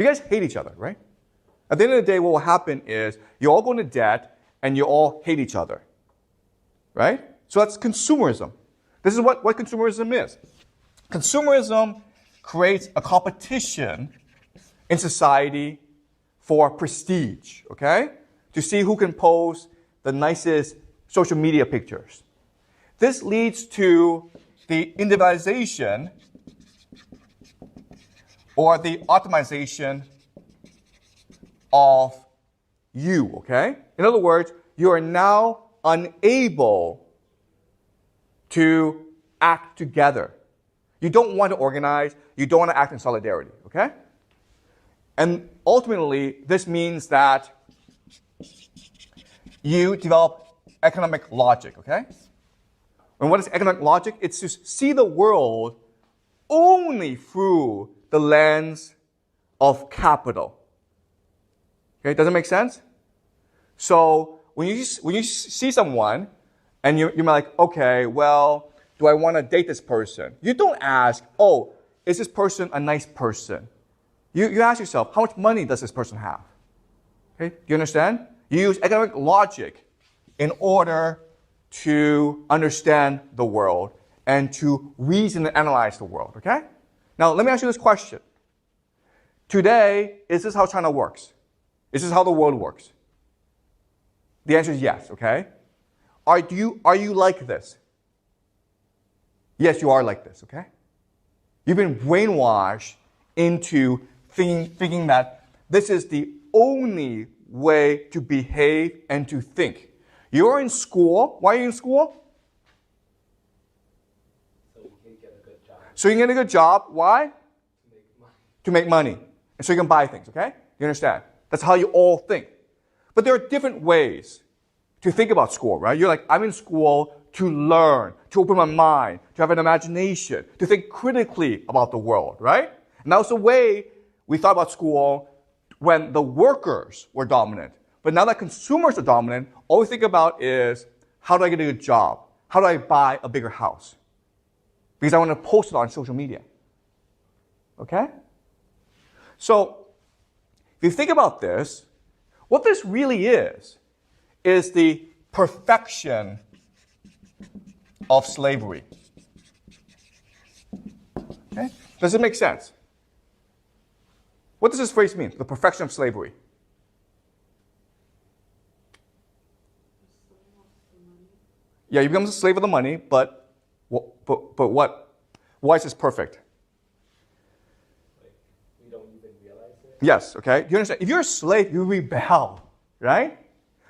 You guys hate each other, right? At the end of the day, what will happen is you all go into debt and you all hate each other, right? So that's consumerism. This is what consumerism is. Consumerism creates a competition in society for prestige, okay? To see who can post the nicest social media pictures. This leads to the individualization or the optimization of you, okay? In other words, you are now unable to act together. You don't want to organize. You don't want to act in solidarity, okay? And ultimately, this means that you develop economic logic, okay? And what is economic logic? It's to see the world only through the lens of capital. Okay, does it make sense? So when you see someone and you're like, okay, well, do I want to date this person? You don't ask, oh, is this person a nice person? You ask yourself, how much money does this person have? Okay, do you understand? You use economic logic in order to understand the world and to reason and analyze the world, okay? Now, let me ask you this question. Today, is this how China works? Is this how the world works? The answer is yes, okay? Are you like this? Yes, you are like this, okay? You've been brainwashed into thinking that this is the only way to behave and to think. You're in school. Why are you in school? So you can get a good job. So you can get a good job. Why? To make money. To make money. And so you can buy things, okay? You understand? That's how you all think. But there are different ways to think about school, right? You're like, I'm in school to learn, to open my mind, to have an imagination, to think critically about the world, right? And that was the way we thought about school when the workers were dominant. But now that consumers are dominant, all we think about is, how do I get a good job? How do I buy a bigger house? Because I want to post it on social media. Okay? So, if you think about this, what this really is the perfection of slavery. Okay? Does it make sense? What does this phrase mean? The perfection of slavery. Yeah, you become a slave of the money, but what? Why is this perfect? Like, we don't even realize it. Yes, okay? You understand? If you're a slave, you rebel, right?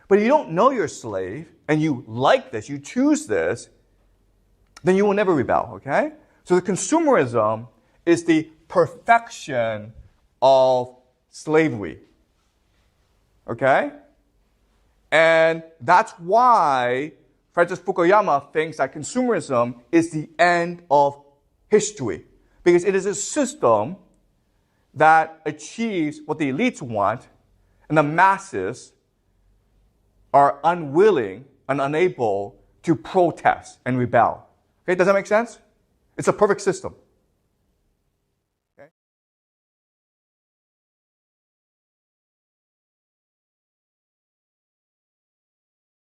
But if you don't know you're a slave, and you like this, you choose this, then you will never rebel, okay? So the consumerism is the perfection of slavery, okay? And that's why Francis Fukuyama thinks that consumerism is the end of history, because it is a system that achieves what the elites want, and the masses are unwilling and unable to protest and rebel. Okay, does that make sense? It's a perfect system.